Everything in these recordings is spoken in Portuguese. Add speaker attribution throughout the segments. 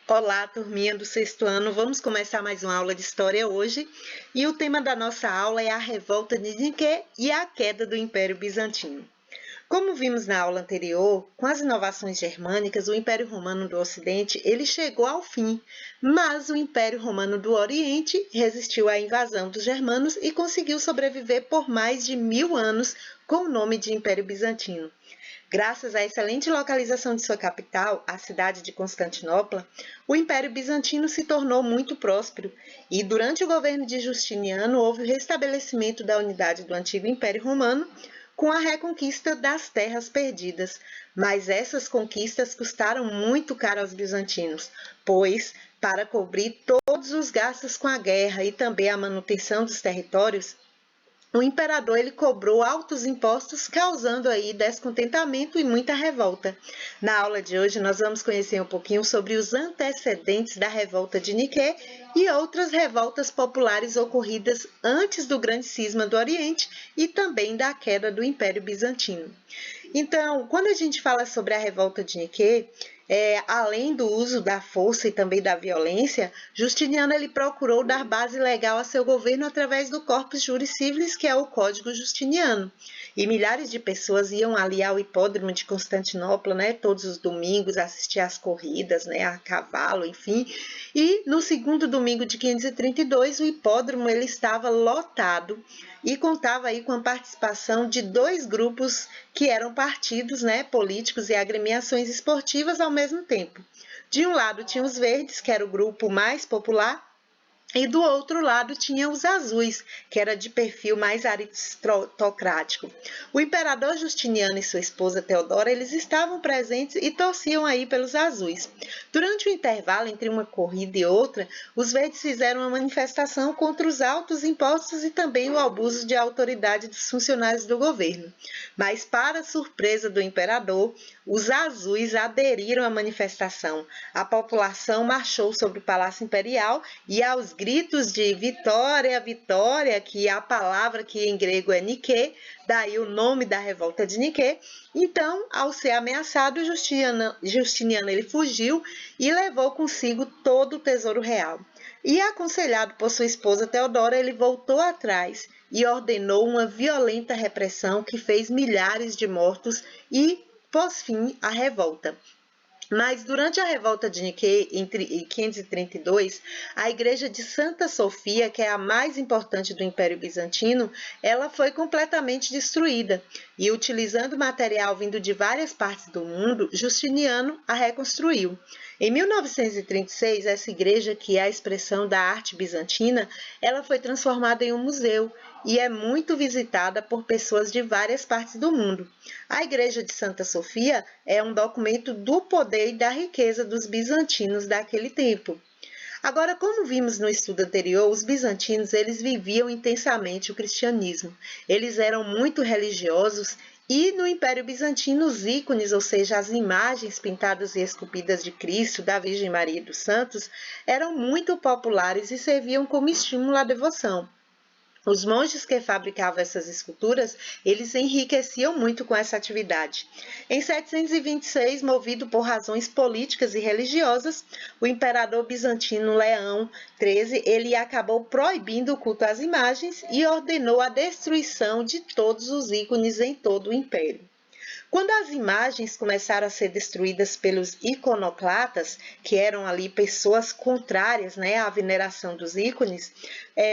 Speaker 1: Olá, turminha do sexto ano. Vamos começar mais uma aula de história hoje. E o tema da nossa aula é a revolta de Niké e a queda do Império Bizantino. Como vimos na aula anterior, com as inovações germânicas, o Império Romano do Ocidente ele chegou ao fim, mas o Império Romano do Oriente resistiu à invasão dos germanos e conseguiu sobreviver por mais de 1000 anos com o nome de Império Bizantino. Graças à excelente localização de sua capital, a cidade de Constantinopla, o Império Bizantino se tornou muito próspero e, durante o governo de Justiniano, houve o restabelecimento da unidade do antigo Império Romano com a reconquista das terras perdidas. Mas essas conquistas custaram muito caro aos bizantinos, pois, para cobrir todos os gastos com a guerra e também a manutenção dos territórios, o imperador ele cobrou altos impostos, causando aí descontentamento e muita revolta. Na aula de hoje nós vamos conhecer um pouquinho sobre os antecedentes da revolta de Niké e outras revoltas populares ocorridas antes do grande cisma do Oriente e também da queda do Império Bizantino. Então, quando a gente fala sobre a revolta de Niké, além do uso da força e também da violência, Justiniano ele procurou dar base legal a seu governo através do Corpus Juris Civilis, que é o Código Justiniano. E milhares de pessoas iam ali ao hipódromo de Constantinopla, né, todos os domingos, assistir às corridas, né, a cavalo, enfim. E no segundo domingo de 532, o hipódromo ele estava lotado e contava aí com a participação de dois grupos que eram partidos, né, políticos e agremiações esportivas ao mesmo tempo. De um lado tinha os verdes, que era o grupo mais popular, e do outro lado tinha os azuis, que era de perfil mais aristocrático. O imperador Justiniano e sua esposa Teodora, eles estavam presentes e torciam aí pelos azuis. Durante o intervalo entre uma corrida e outra, os verdes fizeram uma manifestação contra os altos impostos e também o abuso de autoridade dos funcionários do governo. Mas, para surpresa do imperador, os azuis aderiram à manifestação. A população marchou sobre o Palácio Imperial e, aos gritos de vitória, vitória, que é a palavra que em grego é Niké, daí o nome da revolta de Niké. Então, ao ser ameaçado, Justiniano ele fugiu e levou consigo todo o tesouro real. E, aconselhado por sua esposa Teodora, ele voltou atrás e ordenou uma violenta repressão que fez milhares de mortos e pôs fim à revolta. Mas durante a revolta de Niké, em 532, a igreja de Santa Sofia, que é a mais importante do Império Bizantino, ela foi completamente destruída e, utilizando material vindo de várias partes do mundo, Justiniano a reconstruiu. Em 1936, essa igreja, que é a expressão da arte bizantina, ela foi transformada em um museu e é muito visitada por pessoas de várias partes do mundo. A Igreja de Santa Sofia é um documento do poder e da riqueza dos bizantinos daquele tempo. Agora, como vimos no estudo anterior, os bizantinos eles viviam intensamente o cristianismo. Eles eram muito religiosos e no Império Bizantino os ícones, ou seja, as imagens pintadas e esculpidas de Cristo, da Virgem Maria e dos Santos, eram muito populares e serviam como estímulo à devoção. Os monges que fabricavam essas esculturas, eles enriqueciam muito com essa atividade. Em 726, movido por razões políticas e religiosas, o imperador bizantino Leão XIII, ele acabou proibindo o culto às imagens e ordenou a destruição de todos os ícones em todo o império. Quando as imagens começaram a ser destruídas pelos iconoclatas, que eram ali pessoas contrárias, né, à veneração dos ícones,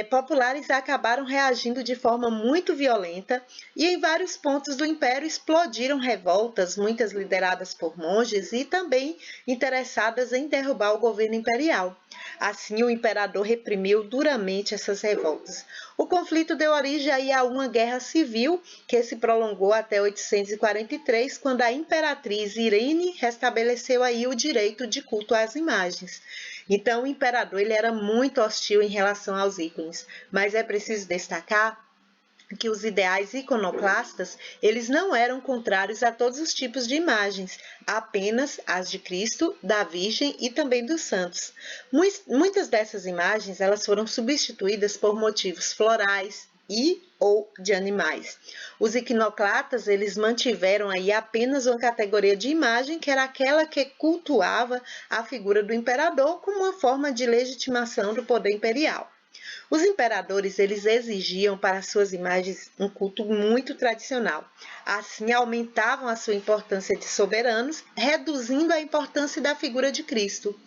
Speaker 1: populares acabaram reagindo de forma muito violenta e em vários pontos do império explodiram revoltas, muitas lideradas por monges e também interessadas em derrubar o governo imperial. Assim, o imperador reprimiu duramente essas revoltas. O conflito deu origem aí a uma guerra civil que se prolongou até 843, quando a imperatriz Irene restabeleceu aí o direito de culto às imagens. Então, o imperador ele era muito hostil em relação aos ícones, mas é preciso destacar que os ideais iconoclastas, eles não eram contrários a todos os tipos de imagens, apenas as de Cristo, da Virgem e também dos santos. Muitas dessas imagens, elas foram substituídas por motivos florais, e ou de animais. Os iconoclastas, eles mantiveram aí apenas uma categoria de imagem, que era aquela que cultuava a figura do imperador como uma forma de legitimação do poder imperial. Os imperadores, eles exigiam para suas imagens um culto muito tradicional. Assim, aumentavam a sua importância de soberanos, reduzindo a importância da figura de Cristo.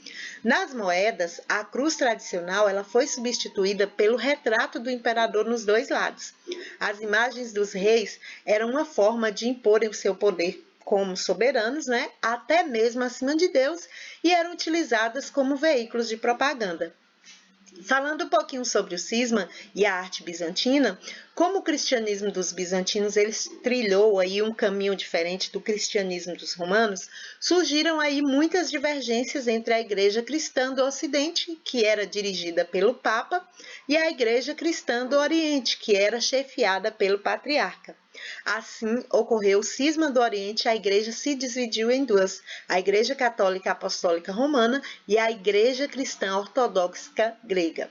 Speaker 1: Nas moedas, a cruz tradicional ela foi substituída pelo retrato do imperador nos dois lados. As imagens dos reis eram uma forma de imporem o seu poder como soberanos, até mesmo acima de Deus, e eram utilizadas como veículos de propaganda. Falando um pouquinho sobre o cisma e a arte bizantina, como o cristianismo dos bizantinos eles trilhou aí um caminho diferente do cristianismo dos romanos, surgiram aí muitas divergências entre a igreja cristã do Ocidente, que era dirigida pelo Papa, e a igreja cristã do Oriente, que era chefiada pelo patriarca. Assim, ocorreu o cisma do Oriente, a igreja se dividiu em duas, a Igreja Católica Apostólica Romana e a Igreja Cristã Ortodoxa Grega.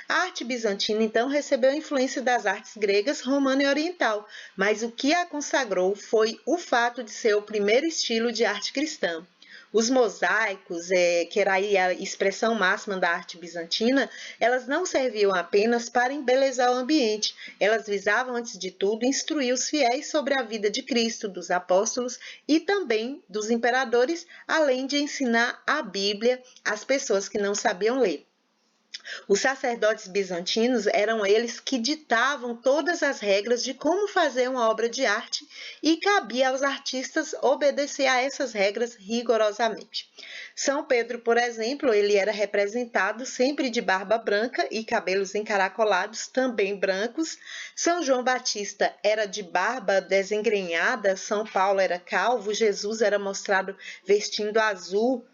Speaker 1: A arte bizantina, então, recebeu a influência das artes gregas, romana e oriental, mas o que a consagrou foi o fato de ser o primeiro estilo de arte cristã. Os mosaicos, que era aí a expressão máxima da arte bizantina, elas não serviam apenas para embelezar o ambiente, elas visavam, antes de tudo, instruir os fiéis sobre a vida de Cristo, dos apóstolos e também dos imperadores, além de ensinar a Bíblia às pessoas que não sabiam ler. Os sacerdotes bizantinos eram eles que ditavam todas as regras de como fazer uma obra de arte e cabia aos artistas obedecer a essas regras rigorosamente. São Pedro, por exemplo, ele era representado sempre de barba branca e cabelos encaracolados, também brancos. São João Batista era de barba desengrenhada, São Paulo era calvo, Jesus era mostrado vestindo azul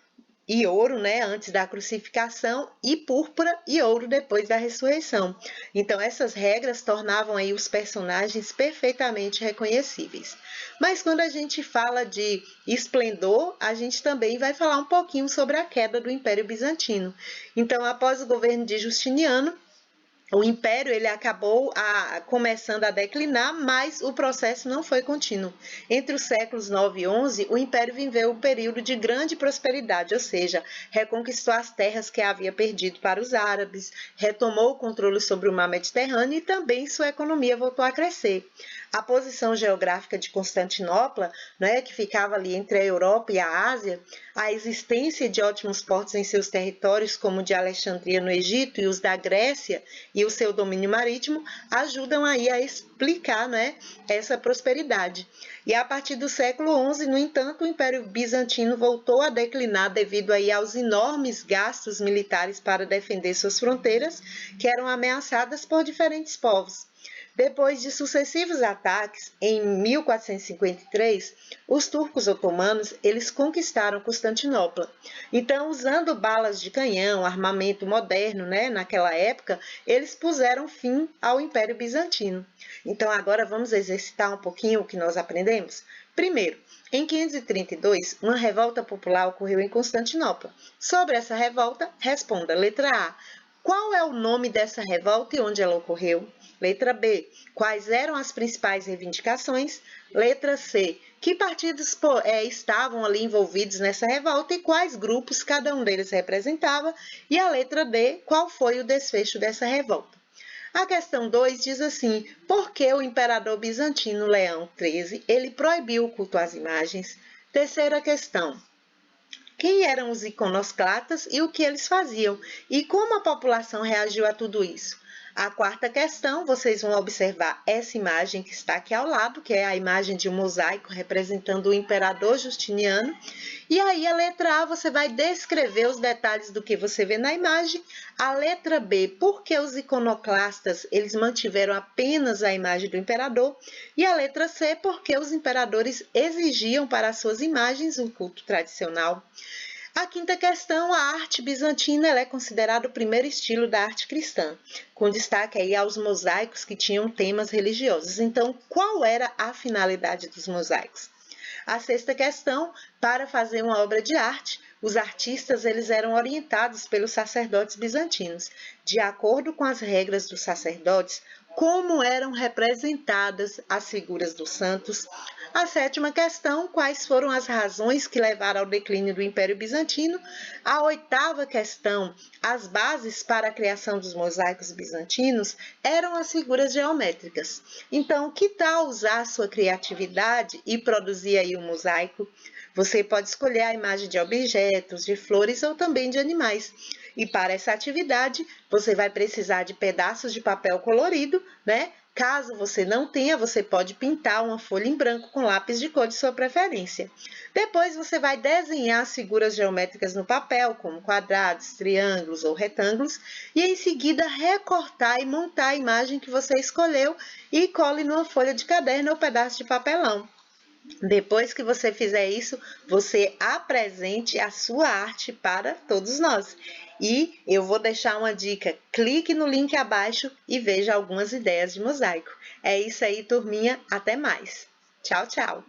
Speaker 1: e ouro, antes da crucificação, e púrpura e ouro depois da ressurreição. Então, essas regras tornavam aí os personagens perfeitamente reconhecíveis. Mas quando a gente fala de esplendor, a gente também vai falar um pouquinho sobre a queda do Império Bizantino. Então, após o governo de Justiniano, o império ele acabou começando a declinar, mas o processo não foi contínuo. Entre os séculos 9 e 11, o império viveu um período de grande prosperidade, ou seja, reconquistou as terras que havia perdido para os árabes, retomou o controle sobre o mar Mediterrâneo e também sua economia voltou a crescer. A posição geográfica de Constantinopla, que ficava ali entre a Europa e a Ásia, a existência de ótimos portos em seus territórios, como o de Alexandria no Egito e os da Grécia, e o seu domínio marítimo, ajudam aí a explicar essa prosperidade. E a partir do século XI, no entanto, o Império Bizantino voltou a declinar devido aí aos enormes gastos militares para defender suas fronteiras, que eram ameaçadas por diferentes povos. Depois de sucessivos ataques, em 1453, os turcos otomanos eles conquistaram Constantinopla. Então, usando balas de canhão, armamento moderno, naquela época, eles puseram fim ao Império Bizantino. Então, agora vamos exercitar um pouquinho o que nós aprendemos? Primeiro, em 532, uma revolta popular ocorreu em Constantinopla. Sobre essa revolta, responda. Letra A. Qual é o nome dessa revolta e onde ela ocorreu? Letra B. Quais eram as principais reivindicações? Letra C. Que partidos estavam ali envolvidos nessa revolta e quais grupos cada um deles representava? E a letra D. Qual foi o desfecho dessa revolta? A questão 2 diz assim: por que o imperador bizantino Leão XIII ele proibiu o culto às imagens? Terceira questão: quem eram os iconoclastas e o que eles faziam? E como a população reagiu a tudo isso? A quarta questão, vocês vão observar essa imagem que está aqui ao lado, que é a imagem de um mosaico representando o imperador Justiniano. E aí a letra A, você vai descrever os detalhes do que você vê na imagem. A letra B, por que os iconoclastas eles mantiveram apenas a imagem do imperador? E a letra C, porque os imperadores exigiam para as suas imagens um culto tradicional. A quinta questão, a arte bizantina ela é considerada o primeiro estilo da arte cristã, com destaque aí aos mosaicos que tinham temas religiosos. Então, qual era a finalidade dos mosaicos? A sexta questão, para fazer uma obra de arte, os artistas eles eram orientados pelos sacerdotes bizantinos. De acordo com as regras dos sacerdotes, como eram representadas as figuras dos santos. A sétima questão, quais foram as razões que levaram ao declínio do Império Bizantino. A oitava questão, as bases para a criação dos mosaicos bizantinos eram as figuras geométricas. Então, que tal usar sua criatividade e produzir aí um mosaico? Você pode escolher a imagem de objetos, de flores ou também de animais. E para essa atividade, você vai precisar de pedaços de papel colorido, né? Caso você não tenha, você pode pintar uma folha em branco com lápis de cor de sua preferência. Depois você vai desenhar as figuras geométricas no papel, como quadrados, triângulos ou retângulos, e em seguida recortar e montar a imagem que você escolheu e cole numa folha de caderno ou pedaço de papelão. Depois que você fizer isso, você apresente a sua arte para todos nós. E eu vou deixar uma dica: clique no link abaixo e veja algumas ideias de mosaico. É isso aí, turminha. Até mais. Tchau, tchau.